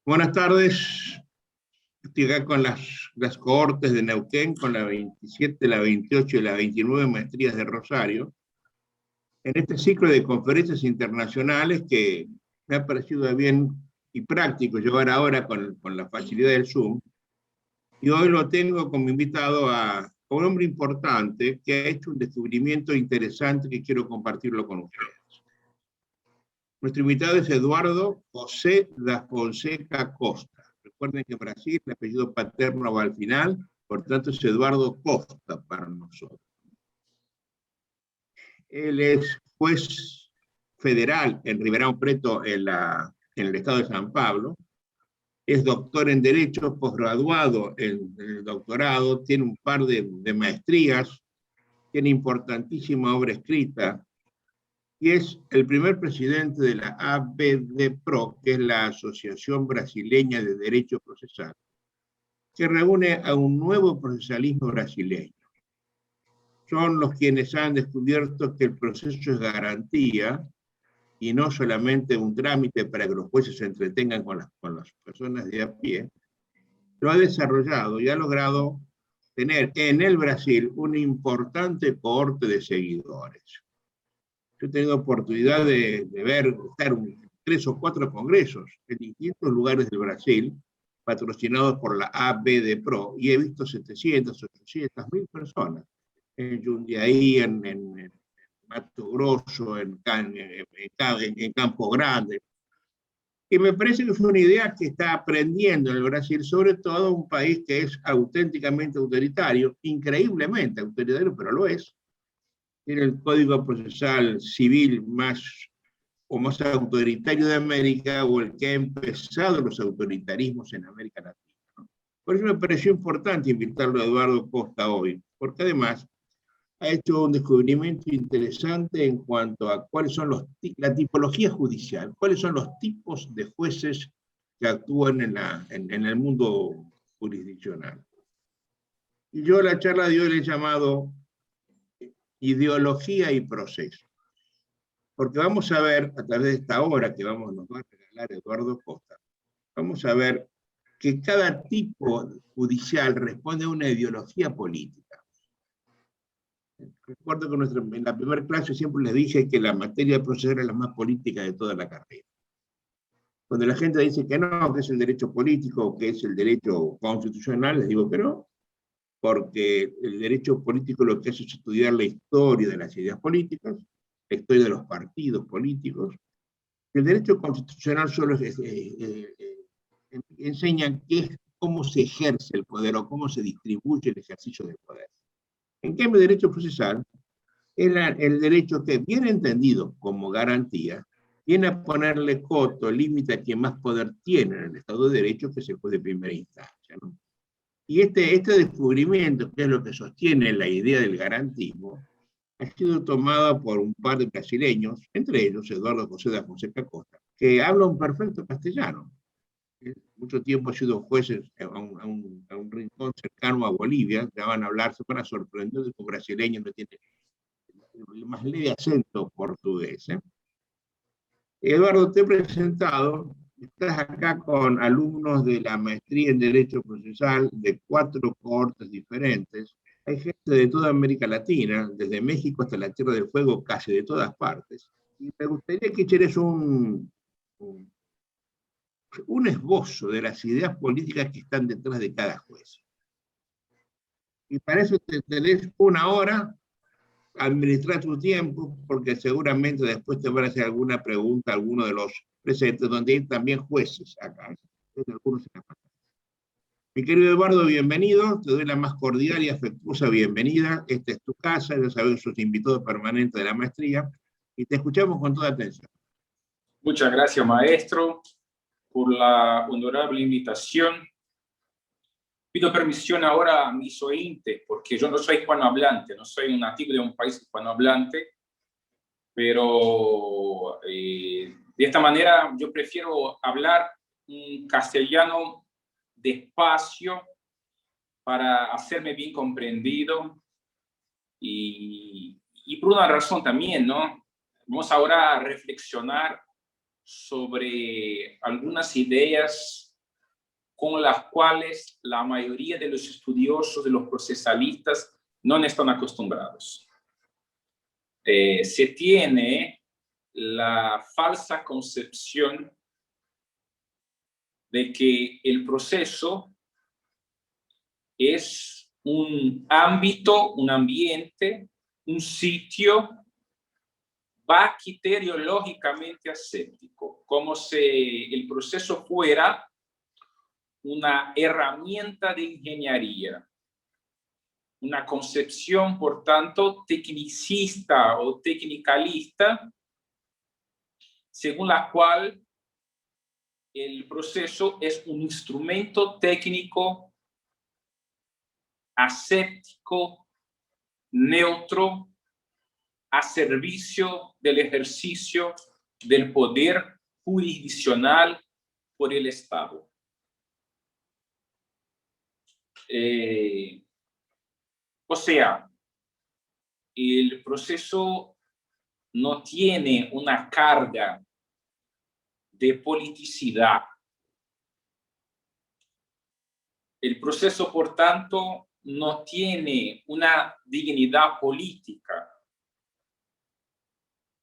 Buenas tardes. Estoy acá con las cohortes de Neuquén, con la 27, la 28 y la 29 maestrías de Rosario, en este ciclo de conferencias internacionales que me ha parecido bien y práctico llevar ahora con la facilidad del Zoom. Y hoy lo tengo como invitado a un hombre importante que ha hecho un descubrimiento interesante que quiero compartirlo con ustedes. Nuestro invitado es Eduardo José da Fonseca Costa. Recuerden que en Brasil el apellido paterno va al final, por tanto es Eduardo Costa para nosotros. Él es juez federal en Ribeirão Preto, en el estado de San Pablo. Es doctor en Derecho, posgraduado en el doctorado, tiene un par de maestrías, tiene importantísima obra escrita, y es el primer presidente de la ABDPRO, que es la Asociación Brasileña de Derecho Procesal, que reúne a un nuevo procesalismo brasileño. Son los quienes han descubierto que el proceso es garantía y no solamente un trámite para que los jueces se entretengan con las personas de a pie. Lo ha desarrollado y ha logrado tener en el Brasil una importante cohorte de seguidores. Yo he tenido oportunidad de estar en 3 o 4 congresos en distintos lugares del Brasil, patrocinados por la ABDPRO, y he visto 700, 800, 1000 personas en Jundiaí, en Mato Grosso, en Campo Grande. Y me parece que es una idea que está aprendiendo en el Brasil, sobre todo un país que es auténticamente autoritario, increíblemente autoritario, pero lo es. Tiene el Código Procesal Civil más autoritario de América, o el que ha empezado los autoritarismos en América Latina, ¿no? Por eso me pareció importante invitarlo a Eduardo Costa hoy, porque además ha hecho un descubrimiento interesante en cuanto a cuáles son la tipología judicial, cuáles son los tipos de jueces que actúan en el mundo jurisdiccional. Y yo la charla de hoy le he llamado Ideología y Proceso, porque vamos a ver, a través de esta obra que nos va a regalar Eduardo Costa, vamos a ver que cada tipo judicial responde a una ideología política. Recuerdo que en la primera clase siempre les dije que la materia procesal es la más política de toda la carrera. Cuando la gente dice que no, que es el derecho político, que es el derecho constitucional, les digo que no, porque el derecho político lo que hace es estudiar la historia de las ideas políticas, la historia de los partidos políticos. El derecho constitucional solo enseña cómo se ejerce el poder o cómo se distribuye el ejercicio del poder. En cambio, el derecho procesal es el derecho que, bien entendido como garantía, viene a ponerle coto, límite a quien más poder tiene en el Estado de Derecho, que es el juez de primera instancia, ¿no? Y este descubrimiento, que es lo que sostiene la idea del garantismo, ha sido tomado por un par de brasileños, entre ellos Eduardo José da Fonseca Costa, que habla un perfecto castellano. Mucho tiempo ha sido jueces a un rincón cercano a Bolivia, ya van a hablarse para sorprender de que un brasileño no tiene el más leve acento portugués. Eduardo, te he presentado. Estás acá con alumnos de la maestría en Derecho Procesal de 4 cohortes diferentes. Hay gente de toda América Latina, desde México hasta la Tierra del Fuego, casi de todas partes. Y me gustaría que echaras un esbozo de las ideas políticas que están detrás de cada juez. Y para eso tenés 1 hora, administrar tu tiempo, porque seguramente después te van a hacer alguna pregunta a alguno de los presentes, donde hay también jueces acá. Mi querido Eduardo, bienvenido, te doy la más cordial y afectuosa bienvenida. Esta es tu casa, ya sabes, sos invitado permanente de la maestría, y te escuchamos con toda atención. Muchas gracias, maestro, por la honorable invitación. Pido permisión ahora a mis oyentes, porque yo no soy hispanohablante, no soy un nativo de un país hispanohablante, pero de esta manera yo prefiero hablar un castellano despacio para hacerme bien comprendido y por una razón también, ¿no? Vamos ahora a reflexionar sobre algunas ideas con las cuales la mayoría de los estudiosos, de los procesalistas, no están acostumbrados. Se tiene la falsa concepción de que el proceso es un ámbito, un ambiente, un sitio bacteriológicamente aséptico, como si el proceso fuera una herramienta de ingeniería, una concepción, por tanto, tecnicista o tecnicalista, según la cual el proceso es un instrumento técnico aséptico, neutro, a servicio del ejercicio del poder jurisdiccional por el Estado. O sea, el proceso no tiene una carga de politicidad. El proceso, por tanto, no tiene una dignidad política.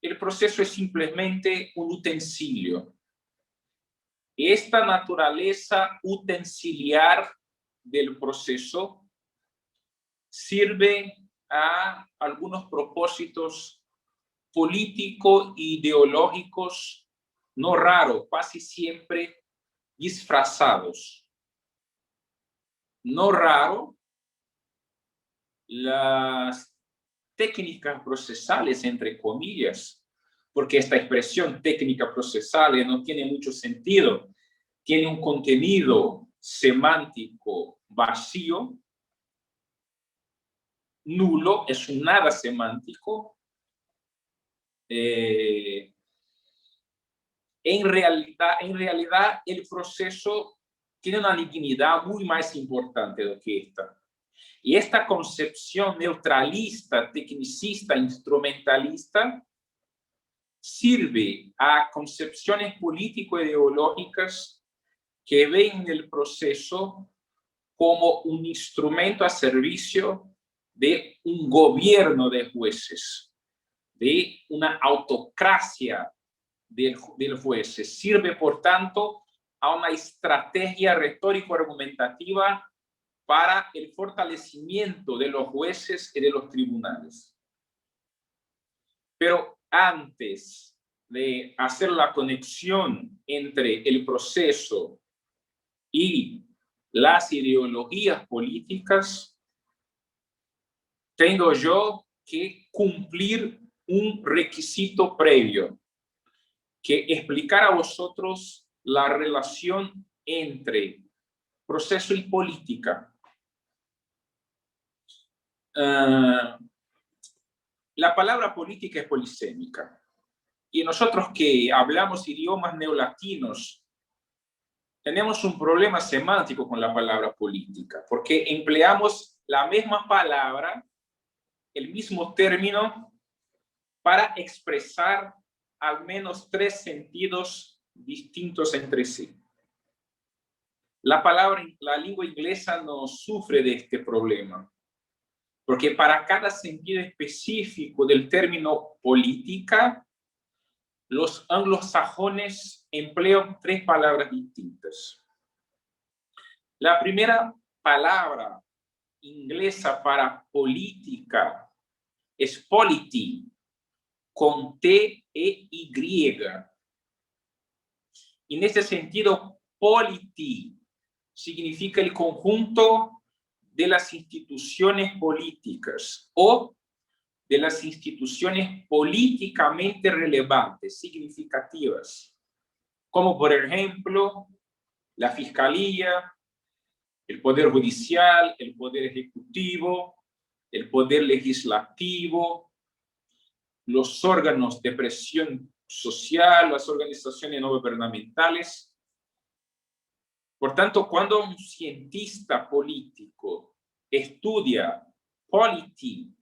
El proceso es simplemente un utensilio. Esta naturaleza utensiliar del proceso sirve a algunos propósitos político-ideológicos no raros, casi siempre disfrazados. No raro, las técnicas procesales, entre comillas, porque esta expresión técnica procesal no tiene mucho sentido, tiene un contenido semántico vacío, nulo, es un nada semántico. En realidad, el proceso tiene una dignidad muy más importante de que esta. Y esta concepción neutralista, tecnicista, instrumentalista, sirve a concepciones político-ideológicas que ven el proceso como un instrumento a servicio de un gobierno de jueces, de una autocracia del jueces. Sirve, por tanto, a una estrategia retórico-argumentativa para el fortalecimiento de los jueces y de los tribunales. Pero antes de hacer la conexión entre el proceso y las ideologías políticas, tengo yo que cumplir un requisito previo, que explicar a vosotros la relación entre proceso y política. La palabra política es polisémica. Y nosotros que hablamos idiomas neolatinos, tenemos un problema semántico con la palabra política, porque empleamos la misma palabra, el mismo término, para expresar al menos 3 sentidos distintos entre sí. La lengua inglesa no sufre de este problema, porque para cada sentido específico del término política, los anglosajones emplean 3 palabras distintas. La primera palabra inglesa para política es polity, con T-E-Y. Y en este sentido, polity significa el conjunto de las instituciones políticas o de las instituciones políticamente relevantes, significativas, como por ejemplo la Fiscalía, el Poder Judicial, el Poder Ejecutivo, el Poder Legislativo, los órganos de presión social, las organizaciones no gubernamentales. Por tanto, cuando un cientista político estudia polity,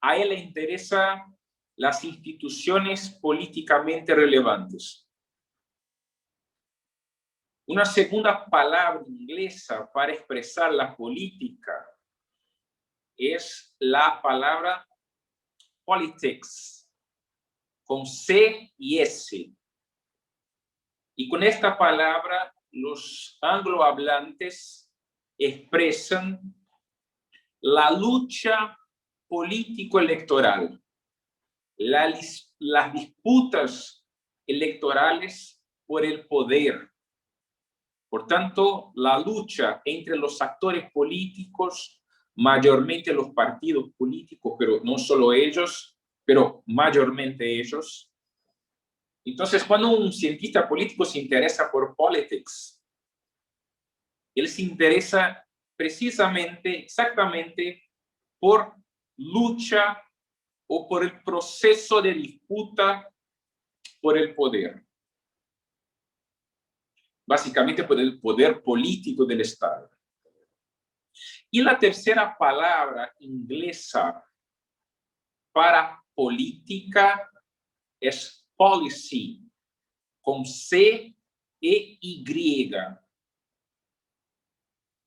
a él le interesan las instituciones políticamente relevantes. Una segunda palabra inglesa para expresar la política es la palabra politics, con C y S. Y con esta palabra los anglohablantes expresan la lucha político-electoral, las disputas electorales por el poder. Por tanto, la lucha entre los actores políticos, mayormente los partidos políticos, pero no solo ellos, pero mayormente ellos. Entonces, cuando un cientista político se interesa por politics, él se interesa precisamente, exactamente, por lucha o por el proceso de disputa por el poder. Básicamente por el poder político del Estado. Y la tercera palabra inglesa para política es policy, con C e Y.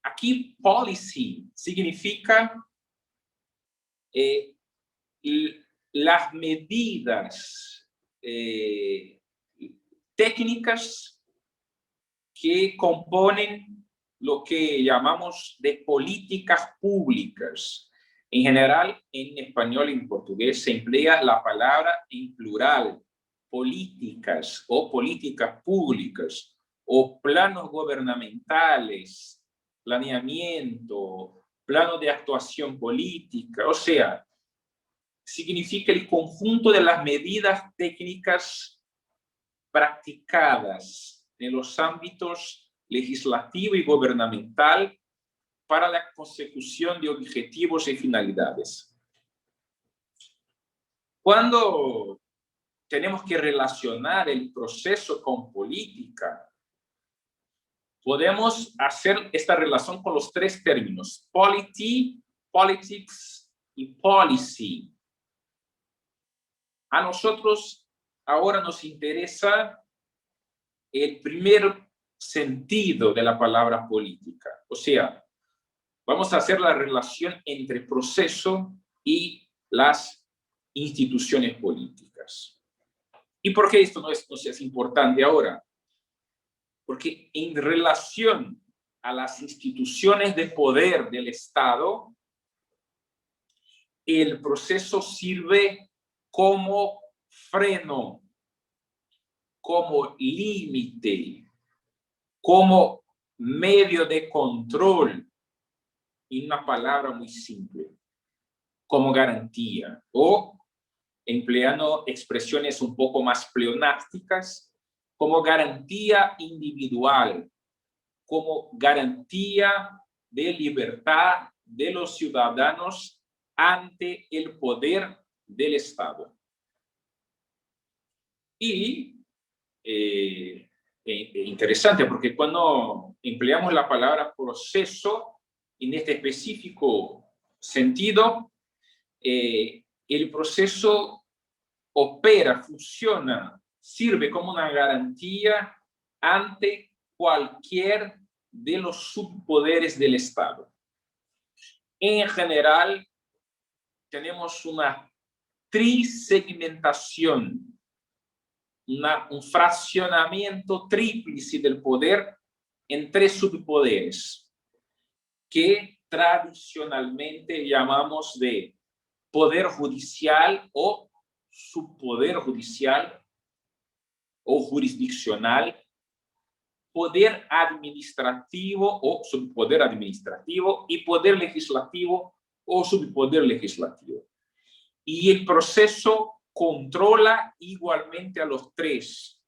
Aquí policy significa las medidas técnicas que componen lo que llamamos de políticas públicas. En general, en español y en portugués se emplea la palabra en plural, políticas o políticas públicas o planos gubernamentales, planeamiento, plano de actuación política, o sea, significa el conjunto de las medidas técnicas practicadas en los ámbitos legislativo y gubernamental para la consecución de objetivos y finalidades. Cuando tenemos que relacionar el proceso con política, podemos hacer esta relación con los tres términos, polity, politics y policy. A nosotros ahora nos interesa el primer sentido de la palabra política. O sea, vamos a hacer la relación entre proceso y las instituciones políticas. ¿Y por qué esto no es importante ahora? Porque en relación a las instituciones de poder del Estado, el proceso sirve como freno, como límite, como medio de control, y una palabra muy simple, como garantía, o empleando expresiones un poco más pleonásticas, como garantía individual, como garantía de libertad de los ciudadanos ante el poder del Estado. Y interesante, porque cuando empleamos la palabra proceso, en este específico sentido, el proceso opera, funciona, sirve como una garantía ante cualquier de los subpoderes del Estado. En general, tenemos una trisegmentación, un fraccionamiento tríplice del poder en tres subpoderes, que tradicionalmente llamamos de poder judicial o subpoder judicial o jurisdiccional, poder administrativo o subpoder administrativo y poder legislativo o subpoder legislativo. Y el proceso controla igualmente a los tres.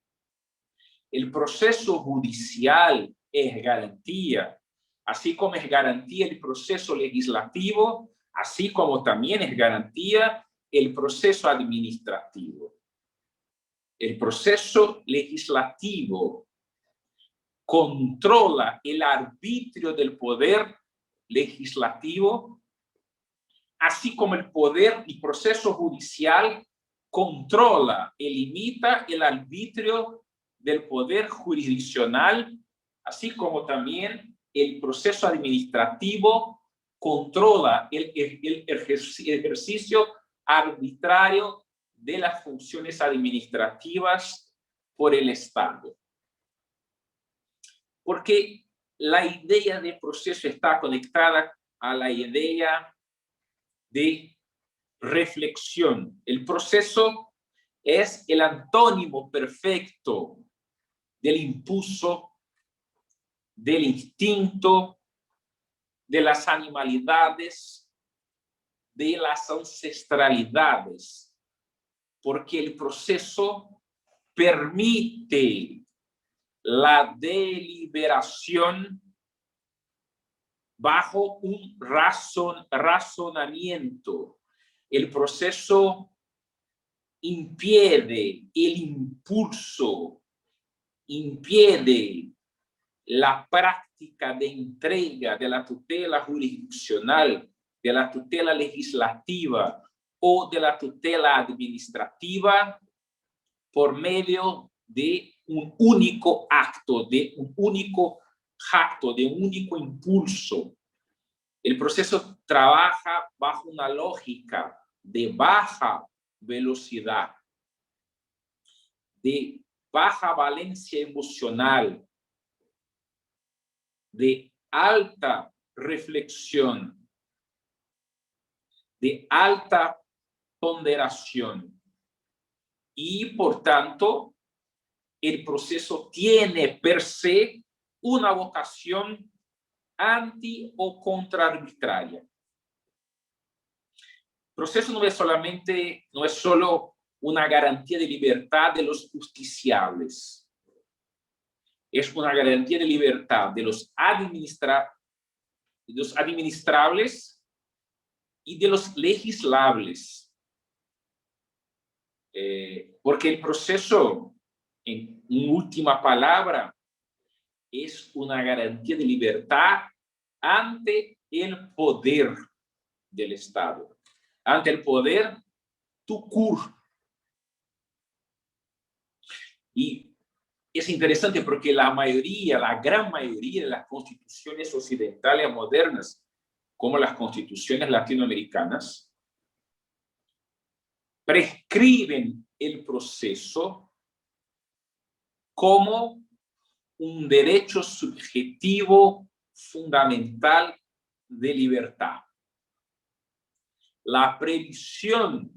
El proceso judicial es garantía, así como es garantía el proceso legislativo, así como también es garantía el proceso administrativo. El proceso legislativo controla el arbitrio del poder legislativo, así como el proceso judicial controla y limita el arbitrio del poder jurisdiccional, así como también el proceso administrativo controla el ejercicio arbitrario de las funciones administrativas por el Estado. Porque la idea de proceso está conectada a la idea de reflexión. El proceso es el antónimo perfecto del impulso, del instinto, de las animalidades, de las ancestralidades, porque el proceso permite la deliberación bajo un razonamiento. El proceso impide el impulso, impide la práctica de entrega de la tutela jurisdiccional, de la tutela legislativa o de la tutela administrativa por medio de un único acto, de un único impulso. El proceso trabaja bajo una lógica de baja velocidad, de baja valencia emocional, de alta reflexión, de alta ponderación. Y, por tanto, el proceso tiene per se una vocación anti o contraarbitraria. El proceso no es solo una garantía de libertad de los justiciables. Es una garantía de libertad de los administrables y de los legislables. Porque el proceso, en última palabra, es una garantía de libertad ante el poder del Estado, ante el poder tout court. Y es interesante porque la gran mayoría de las constituciones occidentales modernas, como las constituciones latinoamericanas, prescriben el proceso como un derecho subjetivo fundamental de libertad. La previsión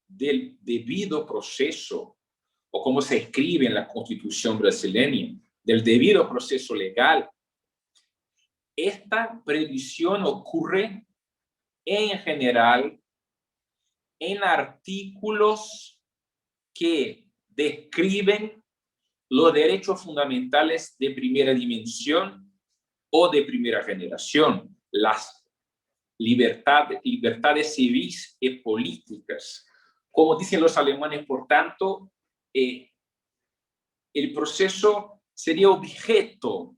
del debido proceso, o como se escribe en la Constitución brasileña, del debido proceso legal, esta previsión ocurre en general en artículos que describen los derechos fundamentales de primera dimensión o de primera generación, las libertades civiles y políticas. Como dicen los alemanes, por tanto, el proceso sería objeto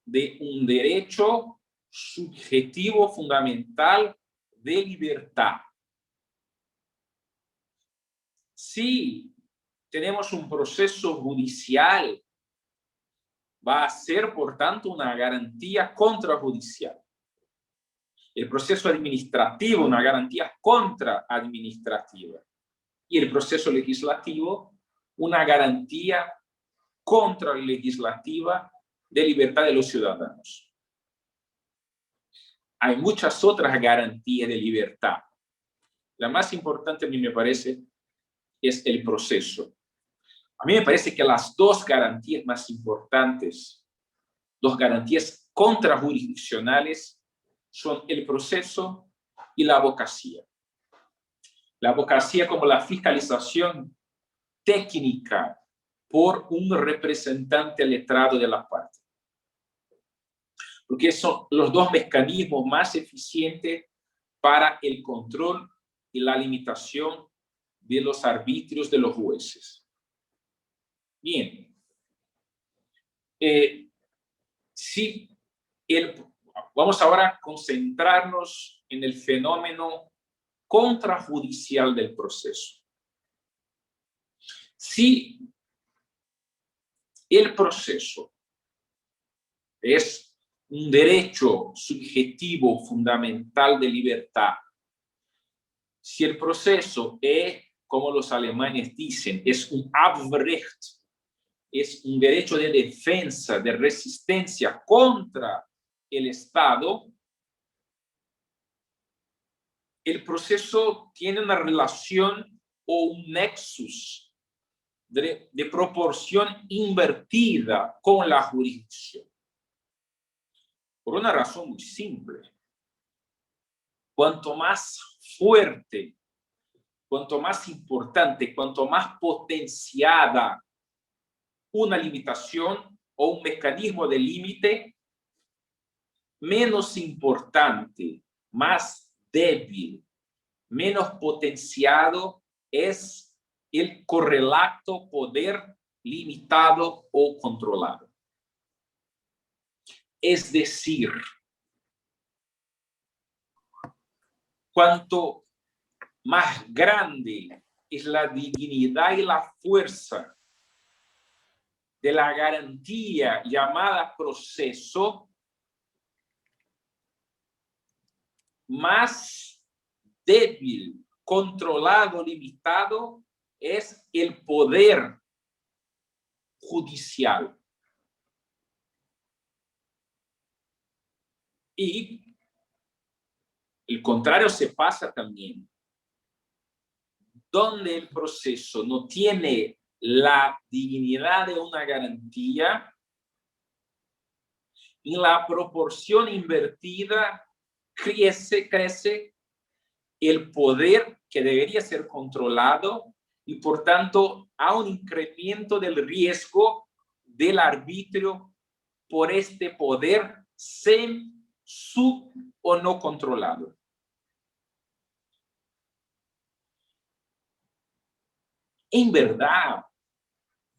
de un derecho subjetivo fundamental de libertad. Si tenemos un proceso judicial, va a ser, por tanto, una garantía contrajudicial. El proceso administrativo, una garantía contraadministrativa. Y el proceso legislativo, una garantía contralegislativa de libertad de los ciudadanos. Hay muchas otras garantías de libertad. La más importante, a mí me parece, es el proceso. A mí me parece que las dos garantías más importantes, dos garantías contrajurisdiccionales, son el proceso y la abogacía. La abogacía como la fiscalización técnica por un representante letrado de la parte. Porque son los dos mecanismos más eficientes para el control y la limitación de los arbitrios de los jueces. Bien. Vamos ahora a concentrarnos en el fenómeno contrajudicial del proceso. Si el proceso es un derecho subjetivo fundamental de libertad. Si el proceso es, como los alemanes dicen, es un Abwehrrecht, es un derecho de defensa, de resistencia contra el Estado, el proceso tiene una relación o un nexus de proporción invertida con la jurisdicción. Por una razón muy simple. Cuanto más fuerte, cuanto más importante, cuanto más potenciada una limitación o un mecanismo de límite, menos importante, más débil, menos potenciado es el correlato poder limitado o controlado. Es decir, cuanto más grande es la dignidad y la fuerza de la garantía llamada proceso, más débil, controlado, limitado es el poder judicial. Y el contrario se pasa también. Donde el proceso no tiene la dignidad de una garantía, en la proporción invertida crece el poder que debería ser controlado y por tanto a un incremento del riesgo del arbitrio por este poder sub o no controlado. En verdad,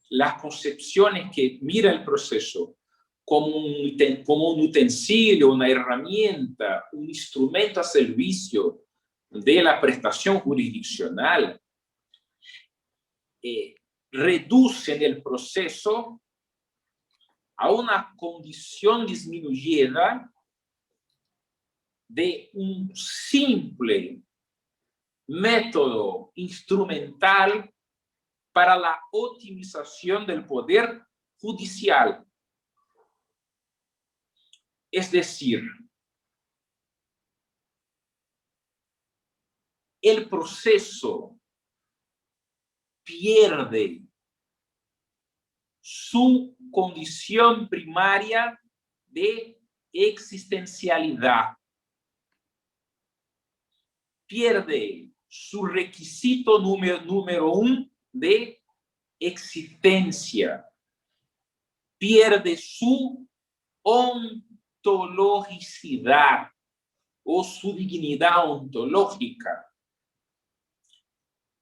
las concepciones que mira el proceso como un utensilio, una herramienta, un instrumento a servicio de la prestación jurisdiccional, reducen el proceso a una condición disminuida de un simple método instrumental para la optimización del poder judicial. Es decir, el proceso pierde su condición primaria de existencialidad. Pierde su requisito número 1 de existencia. Pierde su ontologicidad o su dignidad ontológica.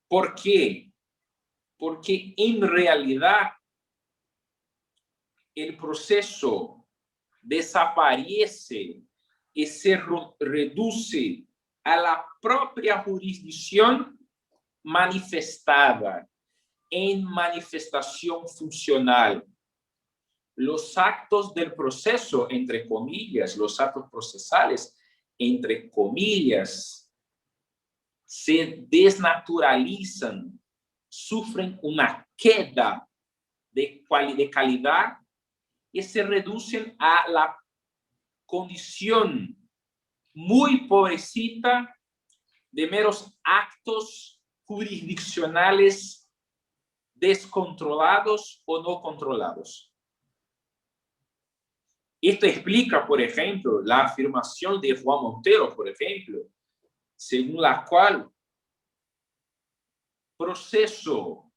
¿Por qué? Porque en realidad el proceso desaparece y se reduce a la propia jurisdicción manifestada en manifestación funcional. Los actos del proceso, entre comillas, los actos procesales, entre comillas, se desnaturalizan, sufren una queda de calidad y se reducen a la condición muy pobrecita de meros actos jurisdiccionales descontrolados o no controlados. Esto explica, por ejemplo, la afirmación de Juan Montero, por ejemplo, según la cual proceso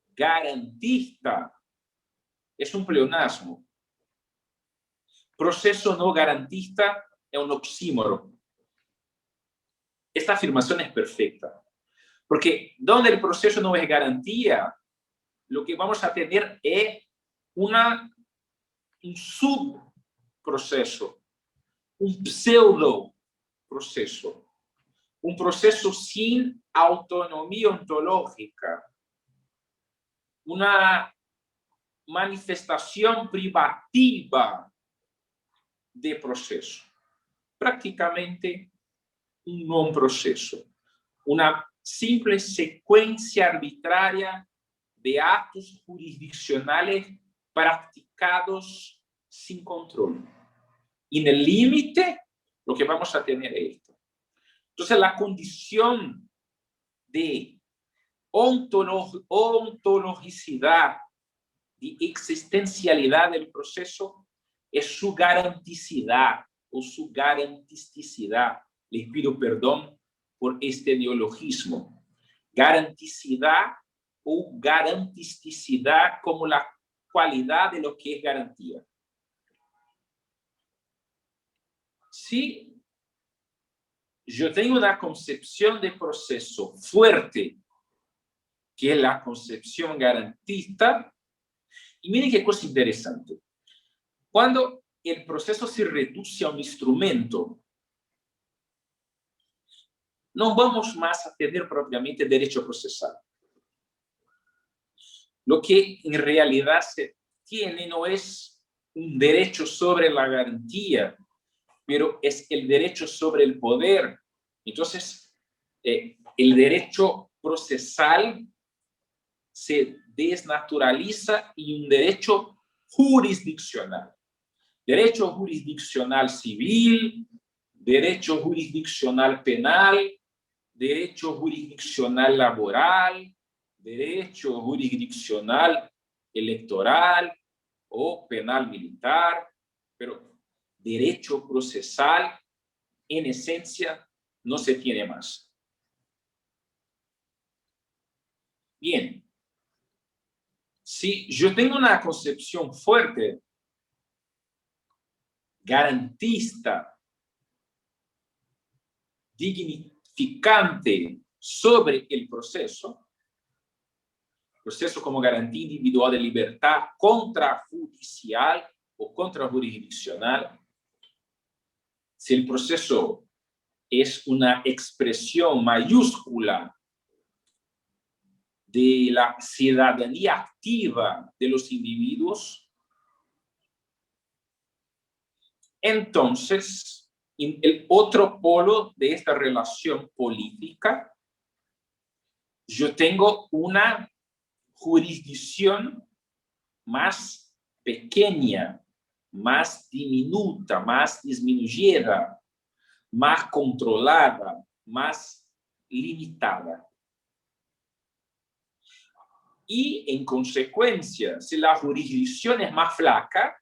garantista es un pleonasmo. Proceso no garantista es un oxímoro. Esta afirmación es perfecta, porque donde el proceso no es garantía, lo que vamos a tener es un subproceso, un pseudo proceso, un proceso sin autonomía ontológica, una manifestación privativa de proceso. Prácticamente un no proceso. Una simple secuencia arbitraria de actos jurisdiccionales practicados sin control. Y en el límite, lo que vamos a tener es esto. Entonces, la condición de ontologicidad, de existencialidad del proceso, es su garanticidad o su garantisticidad. Les pido perdón por este neologismo. Garanticidad o garantisticidad como la cualidad de lo que es garantía. Si yo tengo una concepción de proceso fuerte, que es la concepción garantista, y miren qué cosa interesante. Cuando el proceso se reduce a un instrumento, no vamos más a tener propiamente derecho procesal. Lo que en realidad se tiene no es un derecho sobre la garantía, pero es el derecho sobre el poder. Entonces, el derecho procesal se desnaturaliza y un derecho jurisdiccional. Derecho jurisdiccional civil, derecho jurisdiccional penal, derecho jurisdiccional laboral, derecho jurisdiccional electoral o penal militar, pero derecho procesal, en esencia, no se tiene más. Bien, si yo tengo una concepción fuerte, garantista, dignificante sobre el proceso como garantía individual de libertad contrajudicial o contrajurisdiccional, si el proceso es una expresión mayúscula de la ciudadanía activa de los individuos, entonces, en el otro polo de esta relación política, yo tengo una jurisdicción más pequeña, más diminuta, más disminuida, más controlada, más limitada. Y, en consecuencia, si la jurisdicción es más flaca,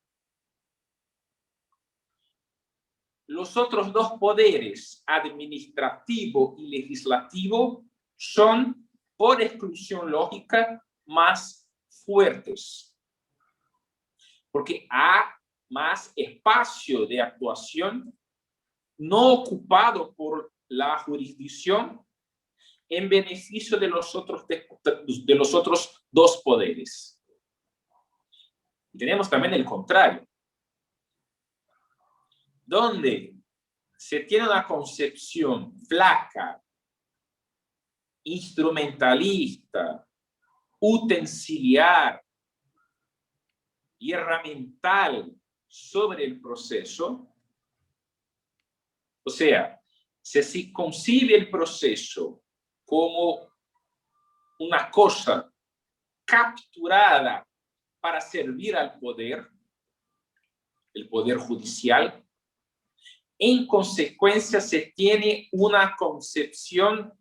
los otros dos poderes, administrativo y legislativo, son, por exclusión lógica, más fuertes. Porque hay más espacio de actuación no ocupado por la jurisdicción en beneficio de los otros dos poderes. Tenemos también el contrario, donde se tiene una concepción flaca, instrumentalista, utensiliar y herramental sobre el proceso. O sea, si se concibe el proceso como una cosa capturada para servir al poder, el poder judicial, en consecuencia se tiene una concepción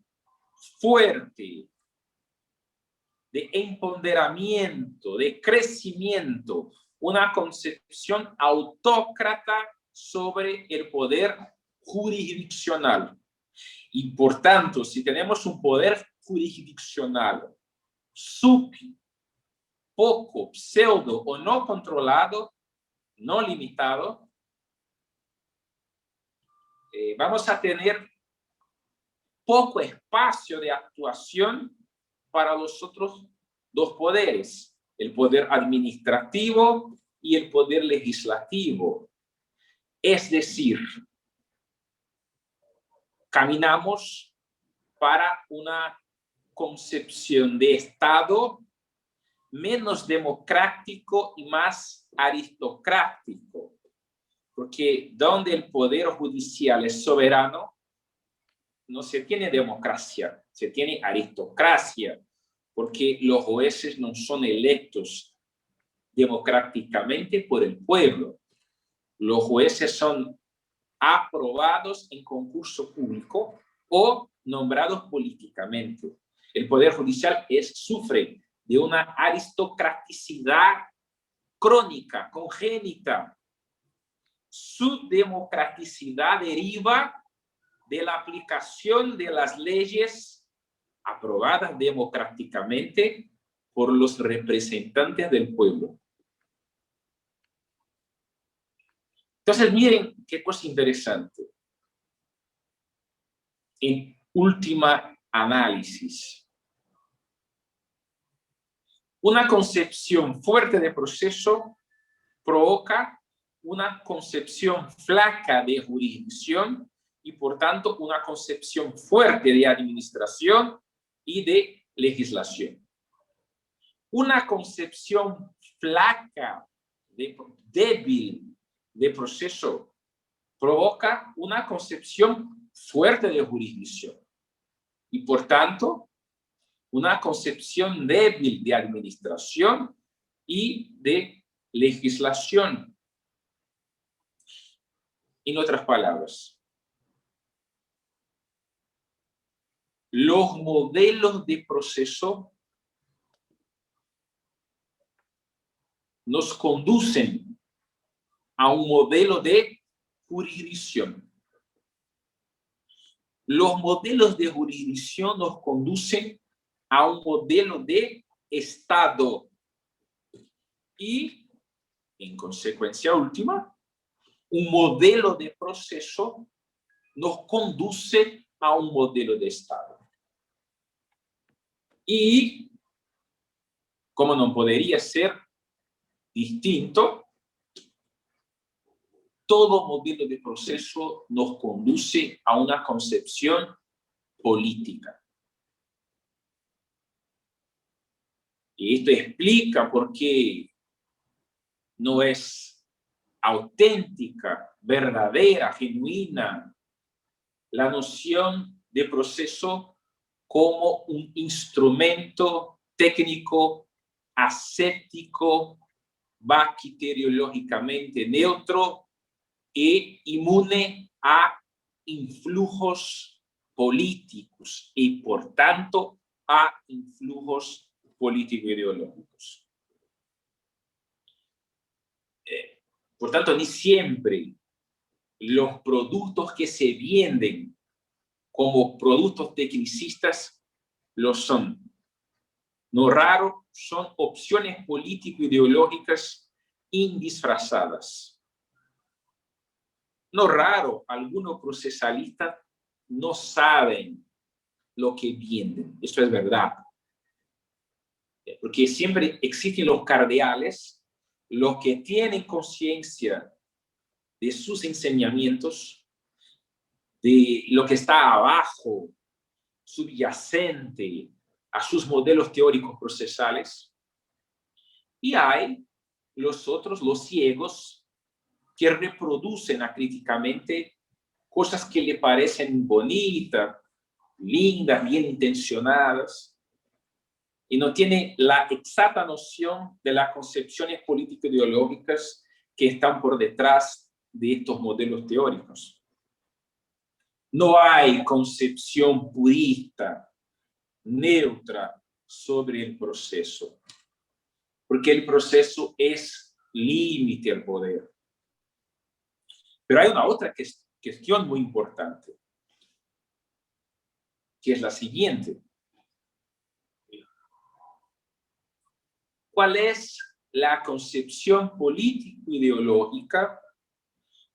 fuerte de empoderamiento, de crecimiento, una concepción autócrata sobre el poder jurisdiccional. Y por tanto, si tenemos un poder jurisdiccional poco, pseudo o no controlado, no limitado, vamos a tener poco espacio de actuación para los otros dos poderes, el poder administrativo y el poder legislativo. Es decir, caminamos para una concepción de Estado menos democrático y más aristocrático, porque donde el poder judicial es soberano, no se tiene democracia, se tiene aristocracia, porque los jueces no son electos democráticamente por el pueblo. Los jueces son aprobados en concurso público o nombrados políticamente. El Poder Judicial sufre de una aristocraticidad crónica, congénita. Su democraticidad deriva de la aplicación de las leyes aprobadas democráticamente por los representantes del pueblo. Entonces, miren qué cosa interesante. En última análisis, una concepción fuerte de proceso provoca una concepción flaca de jurisdicción y, por tanto, una concepción fuerte de administración y de legislación. Una concepción flaca, débil de proceso provoca una concepción fuerte de jurisdicción y, por tanto, una concepción débil de administración y de legislación. En otras palabras, los modelos de proceso nos conducen a un modelo de jurisdicción. Los modelos de jurisdicción nos conducen a un modelo de Estado y, en consecuencia última, un modelo de proceso nos conduce a un modelo de Estado. Y, como no podría ser distinto, todo modelo de proceso nos conduce a una concepción política. Y esto explica por qué no es auténtica, verdadera, genuina la noción de proceso como un instrumento técnico, aséptico, bacteriológicamente neutro e inmune a influjos políticos y, por tanto, a influjos político-ideológicos. Por tanto, ni siempre los productos que se venden como productos tecnicistas lo son. No raro son opciones político-ideológicas indisfrazadas. No raro, algunos procesalistas no saben lo que venden. Eso es verdad. Porque siempre existen los cardenales, los que tienen conciencia de sus enseñamientos, de lo que está abajo, subyacente a sus modelos teóricos procesales. Y hay los otros, los ciegos, que reproducen acríticamente cosas que le parecen bonitas, lindas, bien intencionadas, y no tiene la exacta noción de las concepciones político-ideológicas que están por detrás de estos modelos teóricos. No hay concepción purista, neutra sobre el proceso, porque el proceso es límite al poder. Pero hay una otra cuestión muy importante, que es la siguiente. ¿Cuál es la concepción político-ideológica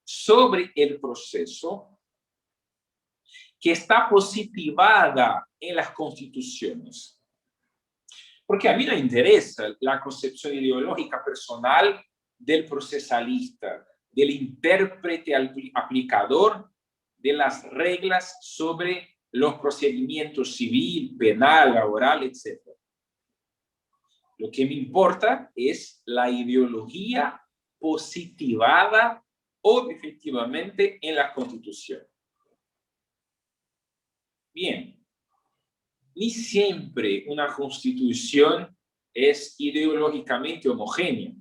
sobre el proceso que está positivada en las constituciones? Porque a mí no interesa la concepción ideológica personal del procesalista, del intérprete aplicador de las reglas sobre los procedimientos civil, penal, laboral, etc. Lo que me importa es la ideología positivada objetivamente en la Constitución. Bien, ni siempre una Constitución es ideológicamente homogénea.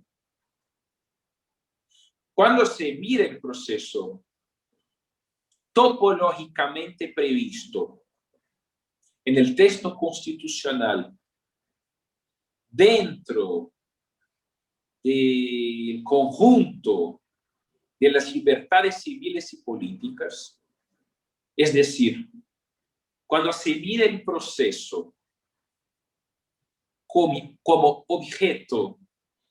Cuando se mira el proceso topológicamente previsto en el texto constitucional dentro del conjunto de las libertades civiles y políticas, es decir, cuando se mira el proceso como objeto,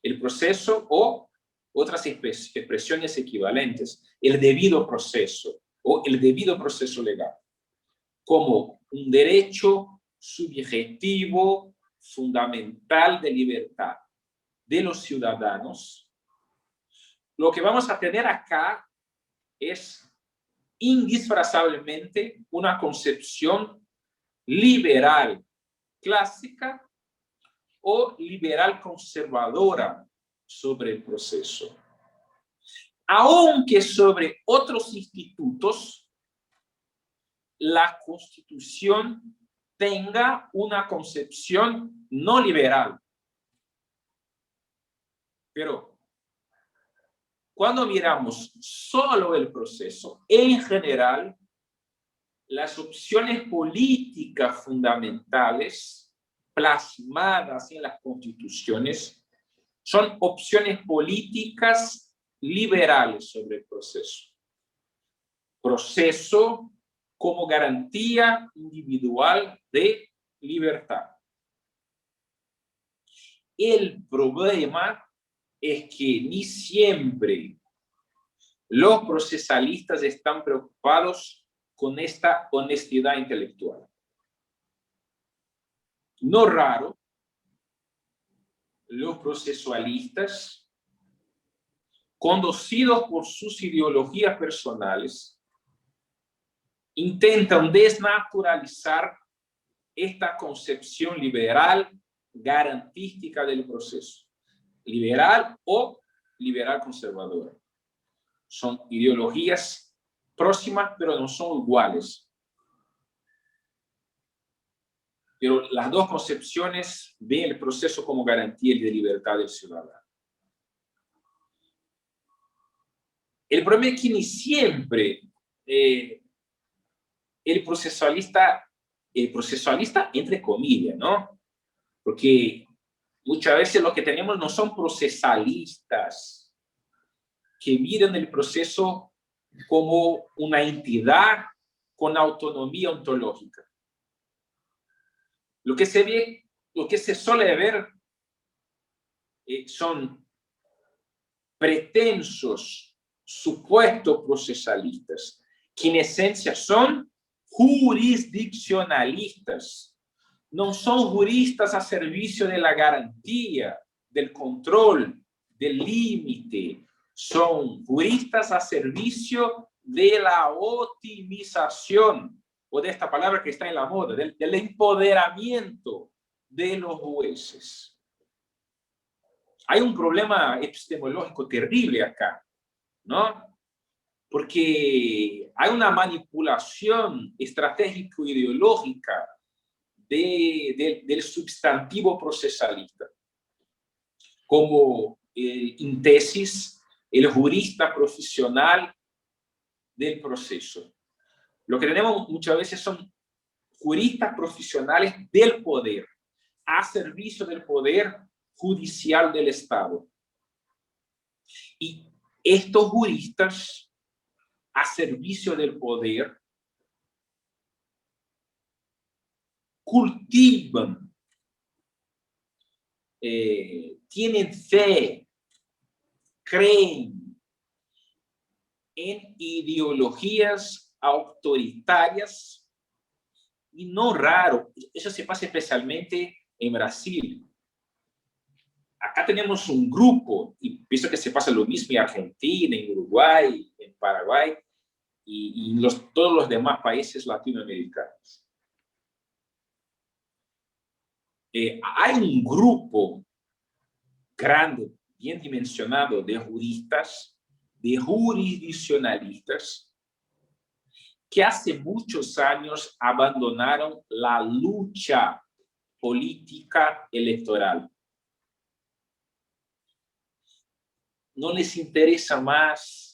el proceso o otras expresiones equivalentes, el debido proceso o el debido proceso legal, como un derecho subjetivo fundamental de libertad de los ciudadanos, lo que vamos a tener acá es indisfrazablemente una concepción liberal clásica o liberal conservadora sobre el proceso. Aunque sobre otros institutos, la Constitución tenga una concepción no liberal. Pero cuando miramos solo el proceso, en general, las opciones políticas fundamentales plasmadas en las constituciones son opciones políticas liberales sobre el proceso. Proceso como garantía individual de libertad. El problema es que ni siempre los procesalistas están preocupados con esta honestidad intelectual. No raro, los procesualistas, conducidos por sus ideologías personales, intentan desnaturalizar esta concepción liberal garantística del proceso. Liberal o liberal conservadora. Son ideologías próximas, pero no son iguales. Pero las dos concepciones ven el proceso como garantía de libertad del ciudadano. El problema es que ni siempre el procesualista entre comillas, ¿no? Porque muchas veces lo que tenemos no son procesalistas que miran el proceso como una entidad con autonomía ontológica. Lo que se suele ver son pretensos supuestos procesalistas, que en esencia son jurisdiccionalistas. No son juristas a servicio de la garantía, del control, del límite. Son juristas a servicio de la optimización, o de esta palabra que está en la moda, del empoderamiento de los jueces. Hay un problema epistemológico terrible acá, ¿no? Porque hay una manipulación estratégico-ideológica del sustantivo procesalista, como en tesis el jurista profesional del proceso. Lo que tenemos muchas veces son juristas profesionales del poder, a servicio del poder judicial del Estado. Y estos juristas a servicio del poder cultivan, tienen fe, creen en ideologías autoritarias y no raro, eso se pasa especialmente en Brasil. Acá tenemos un grupo, y pienso que se pasa lo mismo en Argentina, en Uruguay, en Paraguay y en todos los demás países latinoamericanos. Hay un grupo grande, bien dimensionado de juristas, de jurisdiccionalistas, que hace muchos años abandonaron la lucha política electoral. No les interesa más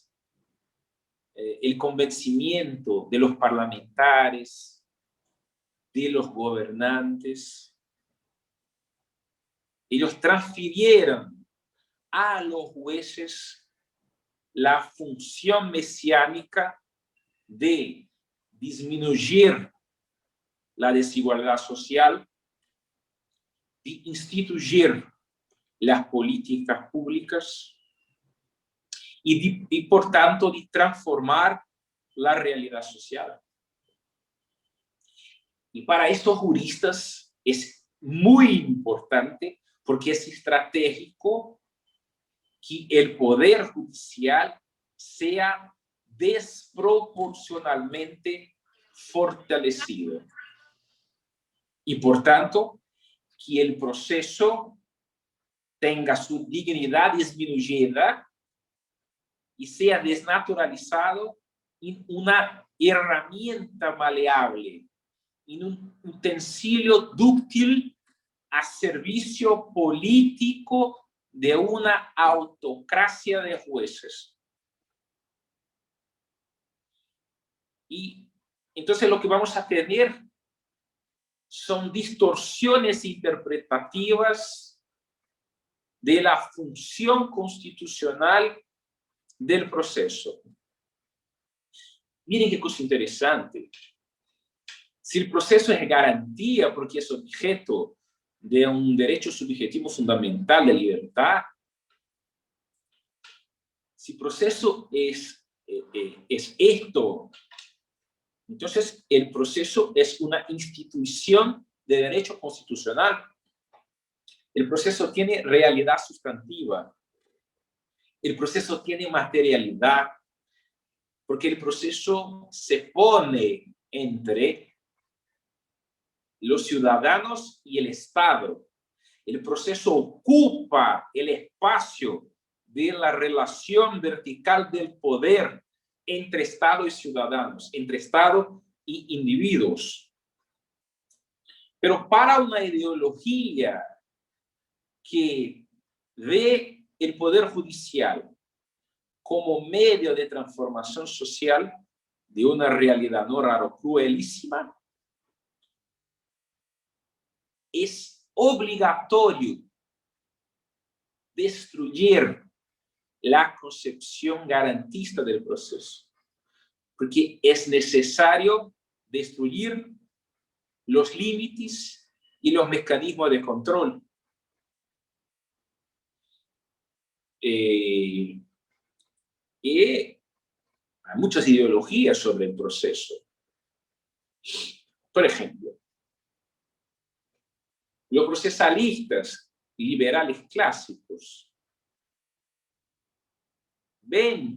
el convencimiento de los parlamentarios, de los gobernantes. Ellos transfirieron a los jueces la función mesiánica de disminuir la desigualdad social, de instituir las políticas públicas y por tanto, de transformar la realidad social. Y para estos juristas es muy importante, porque es estratégico que el poder judicial sea desproporcionalmente fortalecido. Y por tanto, que el proceso tenga su dignidad disminuida y sea desnaturalizado en una herramienta maleable, en un utensilio dúctil a servicio político de una autocracia de jueces. Y entonces lo que vamos a tener son distorsiones interpretativas de la función constitucional del proceso. Miren qué cosa interesante. Si el proceso es garantía porque es objeto de un derecho subjetivo fundamental de libertad, si el proceso es esto, entonces el proceso es una institución de derecho constitucional. El proceso tiene realidad sustantiva. El proceso tiene materialidad, porque el proceso se pone entre los ciudadanos y el Estado. El proceso ocupa el espacio de la relación vertical del poder entre Estado y ciudadanos, entre Estado y individuos. Pero para una ideología que ve el poder judicial como medio de transformación social de una realidad no raro, cruelísima, es obligatorio destruir la concepción garantista del proceso, porque es necesario destruir los límites y los mecanismos de control. Y hay muchas ideologías sobre el proceso. Por ejemplo, los procesalistas liberales clásicos ven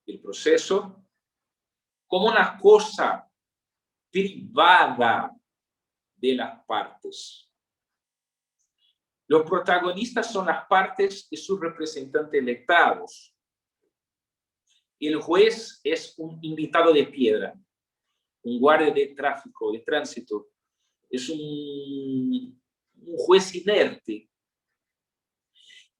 el proceso como una cosa privada de las partes. Los protagonistas son las partes y sus representantes electados. El juez es un invitado de piedra, un guardia de tráfico, de tránsito. Es un juez inerte.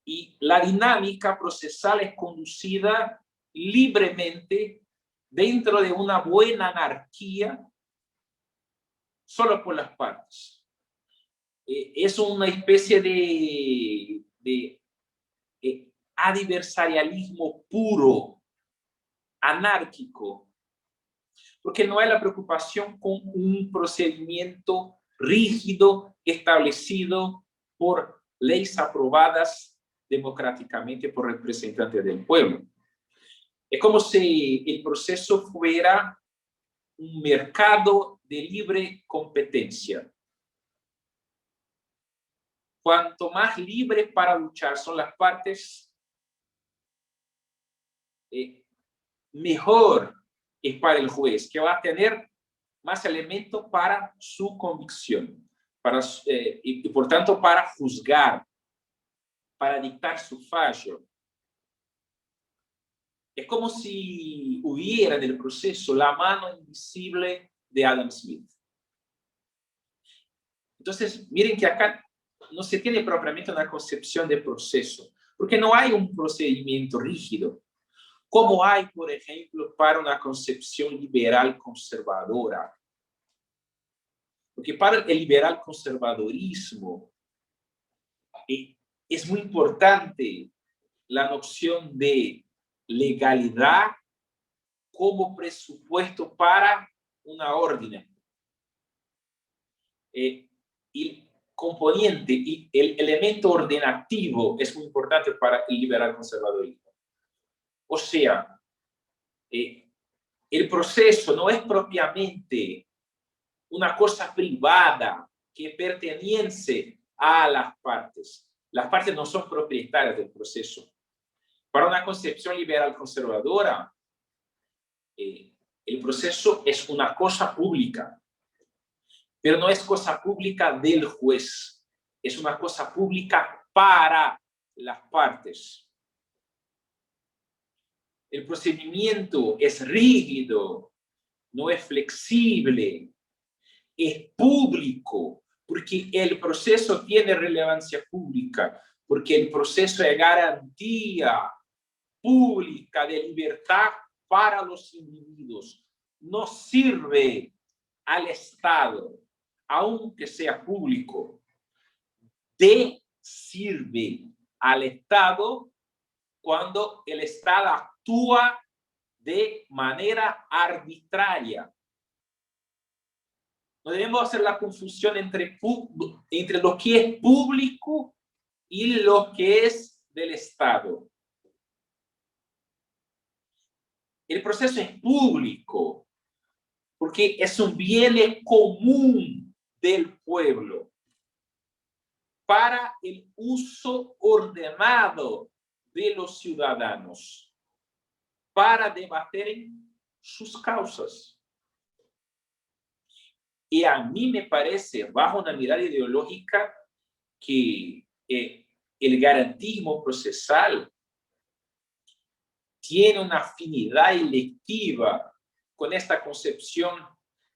Y la dinámica procesal es conducida libremente dentro de una buena anarquía solo por las partes. Es una especie de adversarialismo puro, anárquico, porque no hay la preocupación con un procedimiento rígido establecido por leyes aprobadas democráticamente por representantes del pueblo. Es como si el proceso fuera un mercado de libre competencia. Cuanto más libres para luchar son las partes, mejor es para el juez, que va a tener más elementos para su convicción, y por tanto para juzgar, para dictar su fallo. Es como si hubiera en el proceso la mano invisible de Adam Smith. Entonces, miren que acá no se tiene propiamente una concepción de proceso, porque no hay un procedimiento rígido, como hay, por ejemplo, para una concepción liberal conservadora. Porque para el liberal conservadorismo es muy importante la noción de legalidad como presupuesto para una orden. Y componente y el elemento ordenativo es muy importante para el liberal conservadorismo. O sea, el proceso no es propiamente una cosa privada que pertenece a las partes. Las partes no son propietarias del proceso. Para una concepción liberal conservadora, el proceso es una cosa pública, pero no es cosa pública del juez, es una cosa pública para las partes. El procedimiento es rígido, no es flexible, es público, porque el proceso tiene relevancia pública, porque el proceso es garantía pública de libertad para los individuos. No sirve al Estado, aunque sea público, sirve al Estado cuando el Estado actúa de manera arbitraria. No debemos hacer la confusión entre lo que es público y lo que es del Estado. El proceso es público porque es un bien común del pueblo para el uso ordenado de los ciudadanos para debatir sus causas. Y a mí me parece, bajo una mirada ideológica, que el garantismo procesal tiene una afinidad electiva con esta concepción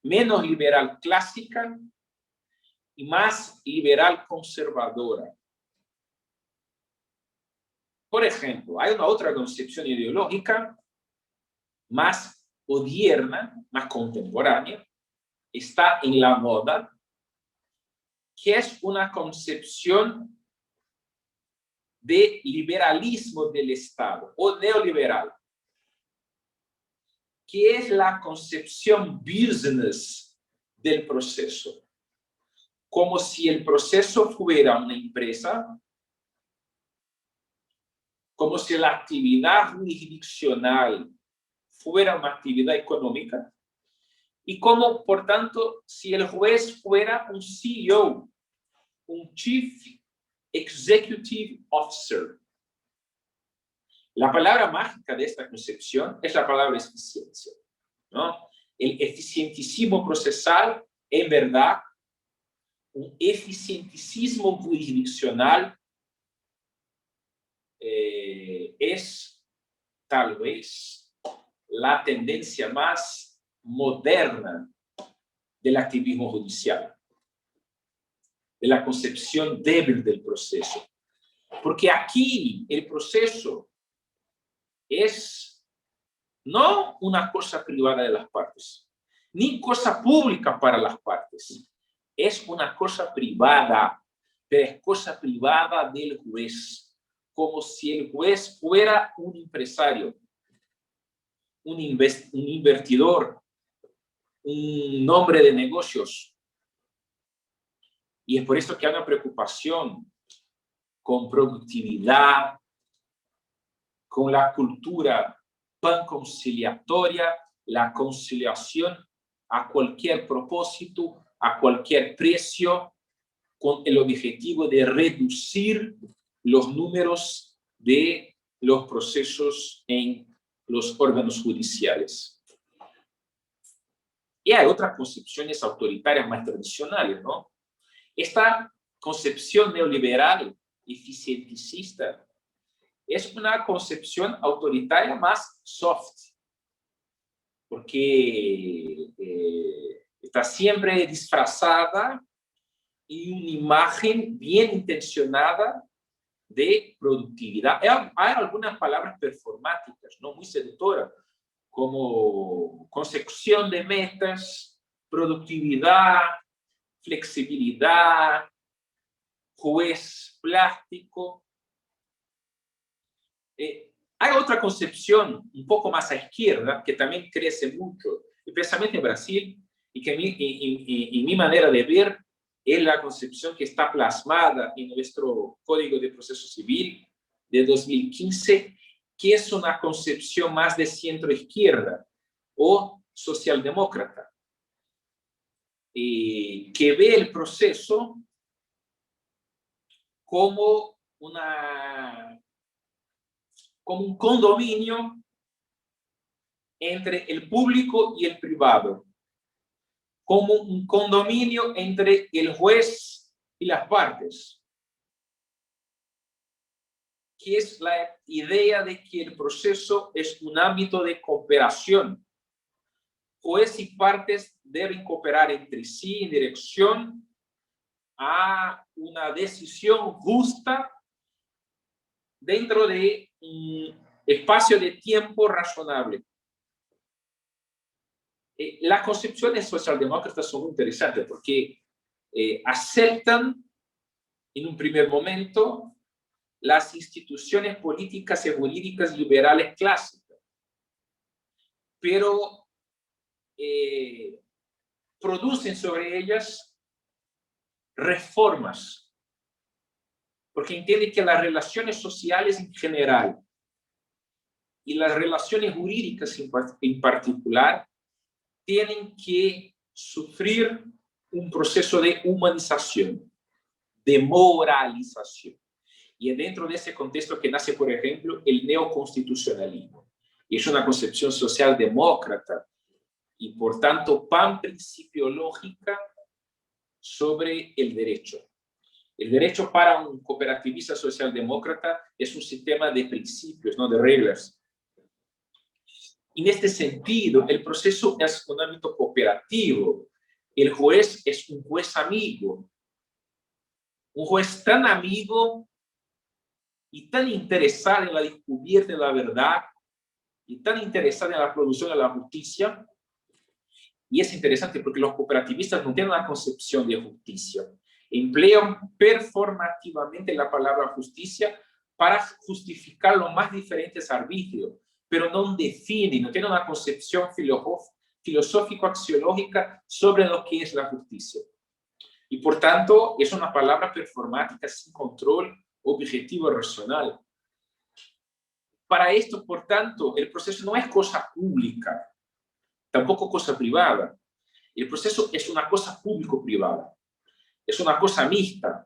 menos liberal clásica y más liberal conservadora. Por ejemplo, hay una otra concepción ideológica más odierna, más contemporánea, está en la moda, que es una concepción de liberalismo del Estado o neoliberal, que es la concepción business del proceso, como si el proceso fuera una empresa, como si la actividad jurisdiccional fuera una actividad económica, y como, por tanto, si el juez fuera un CEO, un Chief Executive Officer. La palabra mágica de esta concepción es la palabra eficiencia, ¿no? El eficientismo procesal, en verdad, un eficientismo jurisdiccional es tal vez la tendencia más moderna del activismo judicial, de la concepción débil del proceso. Porque aquí el proceso es no una cosa privada de las partes, ni cosa pública para las partes. Es una cosa privada, pero es cosa privada del juez, como si el juez fuera un empresario, un invertidor, un hombre de negocios. Y es por eso que hay una preocupación con productividad, con la cultura panconciliatoria, la conciliación a cualquier propósito, a cualquier precio, con el objetivo de reducir los números de los procesos en los órganos judiciales. Y hay otras concepciones autoritarias más tradicionales, ¿no? Esta concepción neoliberal eficienticista, es una concepción autoritaria más soft, porque está siempre disfrazada y una imagen bien intencionada de productividad. Hay algunas palabras performáticas, ¿no? Muy seductoras, como consecución de metas, productividad, flexibilidad, juez plástico. Hay otra concepción un poco más a izquierda que también crece mucho, especialmente en Brasil, y que en mi manera de ver es la concepción que está plasmada en nuestro Código de Proceso Civil de 2015, que es una concepción más de centro-izquierda o socialdemócrata, que ve el proceso como un condominio entre el público y el privado, como un condominio entre el juez y las partes, que es la idea de que el proceso es un ámbito de cooperación. Juez y partes deben cooperar entre sí en dirección a una decisión justa dentro de un espacio de tiempo razonable. Las concepciones socialdemócratas son muy interesantes porque aceptan en un primer momento las instituciones políticas y jurídicas liberales clásicas, pero producen sobre ellas reformas, porque entienden que las relaciones sociales en general y las relaciones jurídicas en particular tienen que sufrir un proceso de humanización, de moralización. Y es dentro de ese contexto que nace, por ejemplo, el neoconstitucionalismo. Y es una concepción socialdemócrata y, por tanto, panprincipiológica sobre el derecho. El derecho para un cooperativista socialdemócrata es un sistema de principios, no de reglas. En este sentido, el proceso es un ámbito cooperativo. El juez es un juez amigo. Un juez tan amigo y tan interesado en la descubierta de la verdad y tan interesado en la producción de la justicia. Y es interesante porque los cooperativistas no tienen una concepción de justicia. Emplean performativamente la palabra justicia para justificar los más diferentes arbitrios, pero no definen, no tienen una concepción filosófico-axiológica sobre lo que es la justicia. Y por tanto, es una palabra performática sin control objetivo racional. Para esto, por tanto, el proceso no es cosa pública, tampoco cosa privada. El proceso es una cosa público-privada, es una cosa mixta.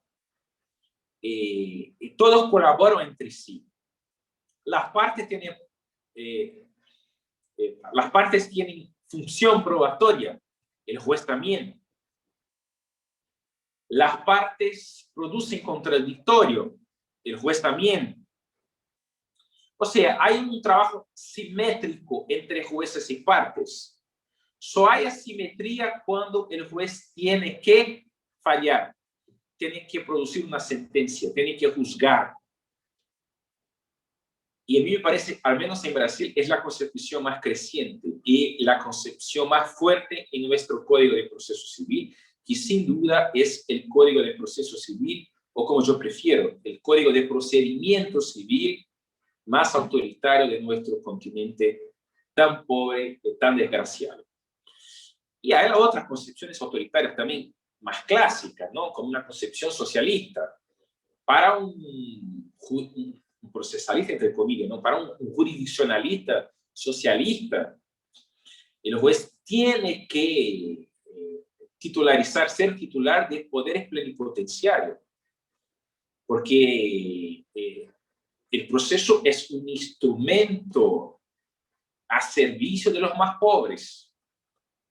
Todos colaboran entre sí. Las partes tienen función probatoria, el juez también. Las partes producen contradictorio, el juez también. O sea, hay un trabajo simétrico entre jueces y partes. Solo hay asimetría cuando el juez tiene que fallar, tiene que producir una sentencia, tiene que juzgar. Y a mí me parece, al menos en Brasil, es la concepción más creciente y la concepción más fuerte en nuestro Código de Proceso Civil, que sin duda es el Código de Proceso Civil, o como yo prefiero, el Código de Procedimiento Civil más autoritario de nuestro continente tan pobre y tan desgraciado. Y hay otras concepciones autoritarias también más clásicas, ¿no? Como una concepción socialista. Para un procesalista, entre comillas, ¿no? Para un jurisdiccionalista socialista, el juez tiene que ser titular de poderes plenipotenciarios, porque el proceso es un instrumento a servicio de los más pobres.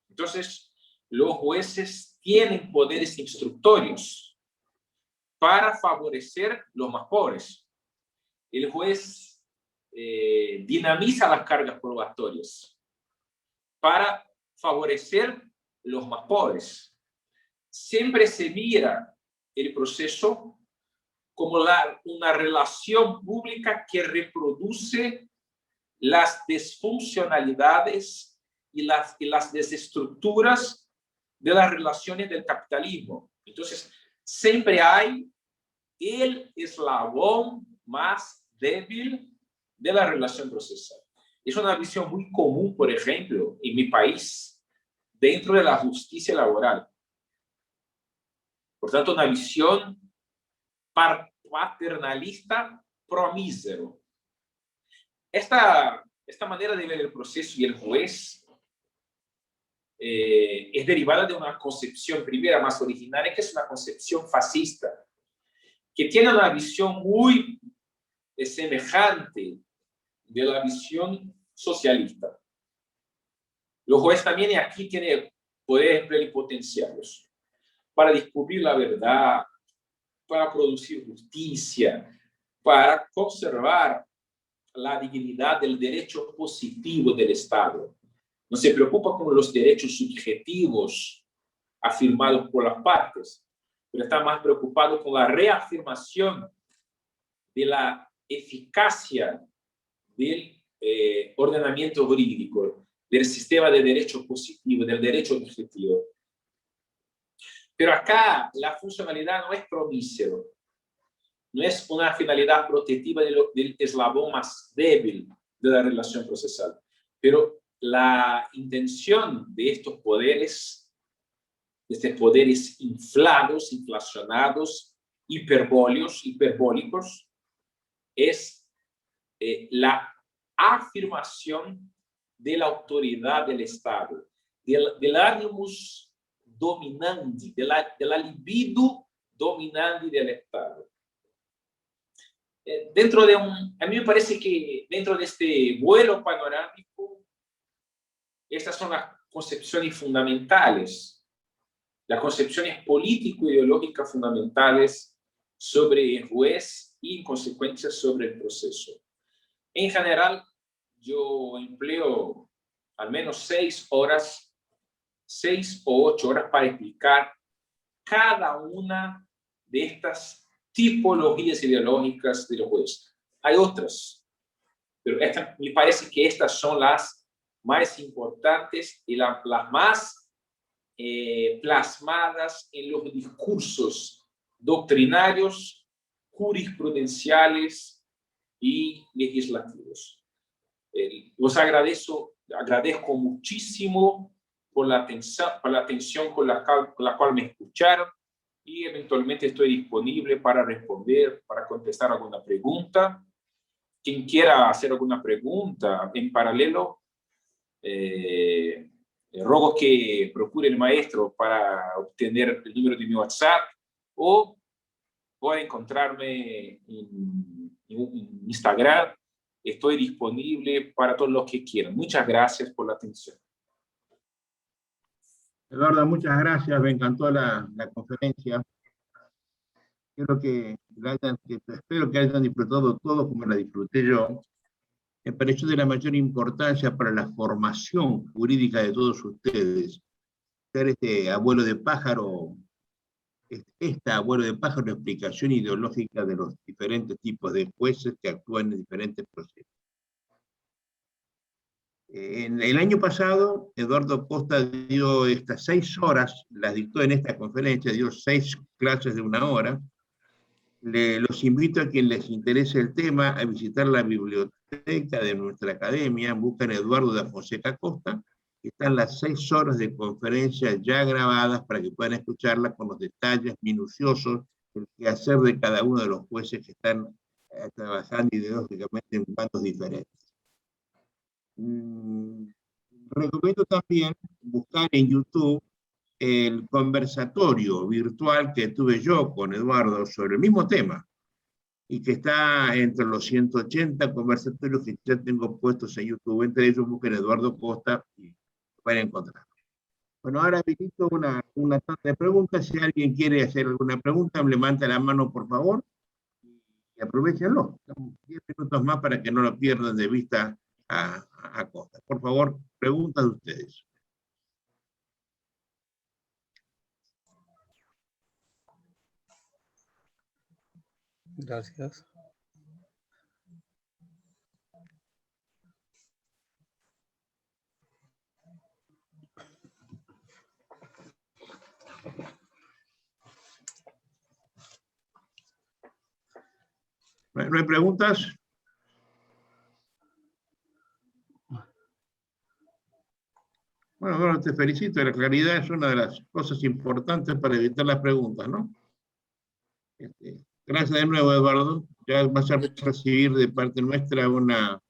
Entonces, los jueces tienen poderes instructorios. para favorecer los más pobres. El juez dinamiza las cargas probatorias para favorecer los más pobres. Siempre se mira el proceso como una relación pública que reproduce las disfuncionalidades y las desestructuras de las relaciones del capitalismo. Entonces, siempre hay el eslabón más débil de la relación procesal. Es una visión muy común, por ejemplo, en mi país, dentro de la justicia laboral. Por tanto, una visión paternalista promísero. Esta manera de ver el proceso y el juez es derivada de una concepción primera más originaria, que es una concepción fascista, que tiene una visión muy semejante de la visión socialista. Los jueces también aquí tienen poderes plenipotenciarios para descubrir la verdad, para producir justicia, para conservar la dignidad del derecho positivo del Estado. No se preocupa con los derechos subjetivos afirmados por las partes, pero está más preocupado con la reafirmación de la eficacia del ordenamiento jurídico, del sistema de derecho positivo, del derecho objetivo. Pero acá la funcionalidad no es promísero, no es una finalidad protectiva del eslabón más débil de la relación procesal, pero la intención de estos poderes inflados, inflacionados, hiperbólicos, es la afirmación de la autoridad del Estado, del animus dominante, de la libido dominante del Estado. A mí me parece que dentro de este vuelo panorámico, estas son las concepciones fundamentales, las concepciones político-ideológicas fundamentales sobre el juez y, en consecuencia, sobre el proceso. En general, yo empleo al menos 6 o 8 horas para explicar cada una de estas tipologías ideológicas del juez. Hay otras, pero me parece que estas son las más importantes y las más plasmadas en los discursos doctrinarios, jurisprudenciales y legislativos. Os agradezco muchísimo por la atención con la cual me escucharon, y eventualmente estoy disponible para responder, para contestar alguna pregunta. Quien quiera hacer alguna pregunta en paralelo, ruego que procure el maestro para obtener el número de mi WhatsApp, o puede encontrarme en Instagram. Estoy disponible para todos los que quieran. Muchas gracias por la atención. Eduardo, muchas gracias, me encantó la conferencia. Espero que hayan disfrutado todos como la disfruté yo. Me pareció de la mayor importancia para la formación jurídica de todos ustedes ser este abuelo de pájaro, explicación ideológica de los diferentes tipos de jueces que actúan en diferentes procesos. En el año pasado, Eduardo Costa dio estas 6 horas, las dictó en esta conferencia, dio 6 clases de 1 hora. Los invito a quien les interese el tema a visitar la biblioteca de nuestra academia, buscan Eduardo da Fonseca Costa, y están las 6 horas de conferencia ya grabadas para que puedan escucharlas con los detalles minuciosos del quehacer de cada uno de los jueces que están trabajando ideológicamente en bandos diferentes. Recomiendo también buscar en YouTube el conversatorio virtual que tuve yo con Eduardo sobre el mismo tema, y que está entre los 180 conversatorios que ya tengo puestos en YouTube. Entre ellos busquen Eduardo Costa y pueden encontrar. Bueno, ahora habilito una tanda de preguntas. Si alguien quiere hacer alguna pregunta, levanta la mano, por favor, y aprovechenlo. Estamos 10 minutos más para que no lo pierdan de vista a Costa. Por favor, preguntas de ustedes. Gracias. ¿No hay preguntas? Bueno, te felicito. La claridad es una de las cosas importantes para evitar las preguntas, ¿no? Gracias de nuevo, Eduardo. Ya vas a recibir de parte nuestra una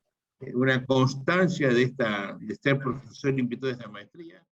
constancia de ser profesor invitado de esta maestría.